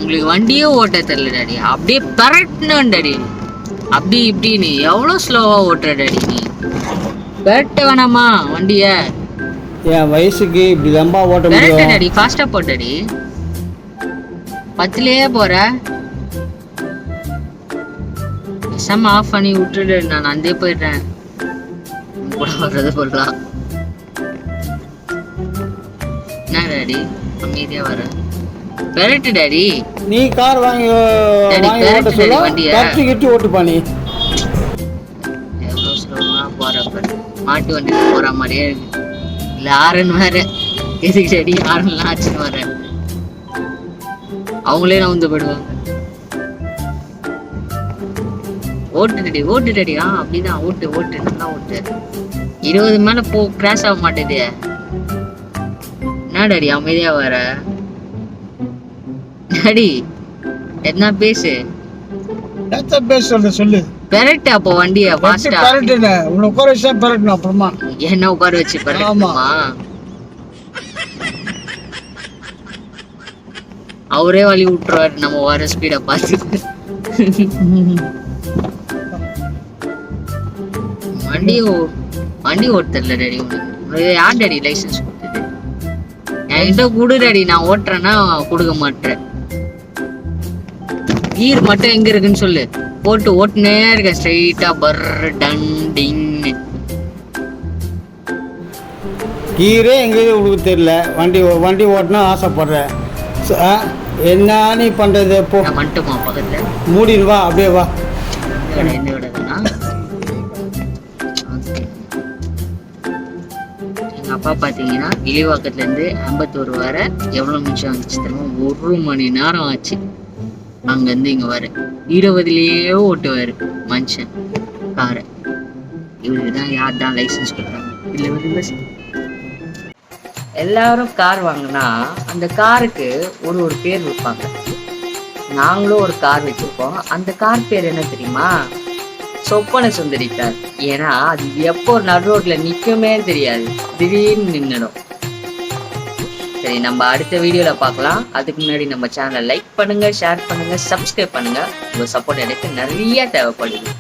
உங்களுக்கு வண்டியே ஓட்ட தெரியல டாடி. அப்படியே பரட்டணும் டாடி. அப்படி இப்படின்னு எவ்வளவு ஸ்லோவா ஓட்டுற டாடி நீ? பரட்ட வேணாமா வண்டிய? என் வயசுக்கு இப்படி தான்பா ஓட்ட பரட்ட முடியும். டாடி, ஃபாஸ்டா போ டாடி. 10லயே போற. பேசாம ஆஃப் பண்ணி விட்டுடு, நான் அந்தே போயிடுறேன். கூட வர்றது போடலாம். என்ன டாடி அமைதியா வர? பெரட்டு டாடி. நீ கார் வாங்கி ஓட்ட சொல்ல கட்டி ஓட்டுப்பா நீ. எவ்வளோ ஸ்லோவா போறப்ப மாட்டு வண்டியில போற மாதிரியே இருக்கு. இல்ல ஆரன் வேற எதுக்கு டாடி ஆரன்லாம் ஆச்சுன்னு வர? அவங்களே நவுந்து போயிடுவாங்க. ஓட்டு டாடி, ஓட்டு டாடி. அப்படிதான் ஓட்டு ஓட்டு, நல்லா ஓட்டு. 20 மேல போ, கிராஷ் ஆக மாட்டேது. என்ன டாடி அமைதியா வர? டாடி என்ன பேசு? என்ன பேச சொல்லு. பெரட்டு அப்போ வண்டிய ஃபாஸ்டா. பெரட்டுன உன்னை உட்கார வச்சா பெரட்டணும். அப்புறமா என்ன உட்கார வச்சு பெரட்டுமா? அவரே வழி விட்டுருவாரு நம்ம வர ஸ்பீட பார்த்து. வண்டி ஓட்டல டாடி. உனக்கு யார் டாடி லைசன்ஸ் கொடுத்தது? என்கிட்ட குடு டாடி, நான் ஓட்டுறேன்னா கொடுக்க மாட்டேன். கீர் மட்டும் எங்க இருக்குன்னு சொல்லு, போட்டு ஓட்டுனே இருக்க ஸ்ட்ரைட்டா. பர் டன் டிங். கீரே எங்கேயும் உங்களுக்கு தெரியல. வண்டி ஓட்டணும் ஆசைப்படுறேன். என்ன நீ பண்றது? போ மட்டுமா பக்கத்துல மூடின்னு வா, அப்படியே வா. என்ன விடதுன்னா எங்க அப்பா பாத்தீங்கன்னா இழிவாக்கத்துல இருந்து அம்பத்தூர் வர எவ்வளவு நிமிஷம் வந்துச்சு தெரியுமா? 1 மணி நேரம் ஆச்சு. அங்க இருந்து இங்க வர 20லயே ஓட்டுவாரு மனுஷன் காரை. இவருக்குதான் யார் தான் லைசன்ஸ் கொடுத்தாங்க? இல்ல எல்லாரும் கார் வாங்கினா அந்த காருக்கு ஒரு பேர் வைப்பாங்க. நாங்களும் ஒரு கார் வச்சிருக்கோம். அந்த கார் பேர் என்ன தெரியுமா? சொப்பன சுந்தரி கார். ஏன்னா அது எப்போ நடு ரோட்ல நிக்குமே தெரியாது, திடீர்னு நின்னுடும். சரி, நம்ம அடுத்த வீடியோல பார்க்கலாம். அதுக்கு முன்னாடி நம்ம சேனலை லைக் பண்ணுங்க, ஷேர் பண்ணுங்க, சப்ஸ்கிரைப் பண்ணுங்க. உங்க சப்போர்ட் எனக்கு நிறைய தேவைப்படுது.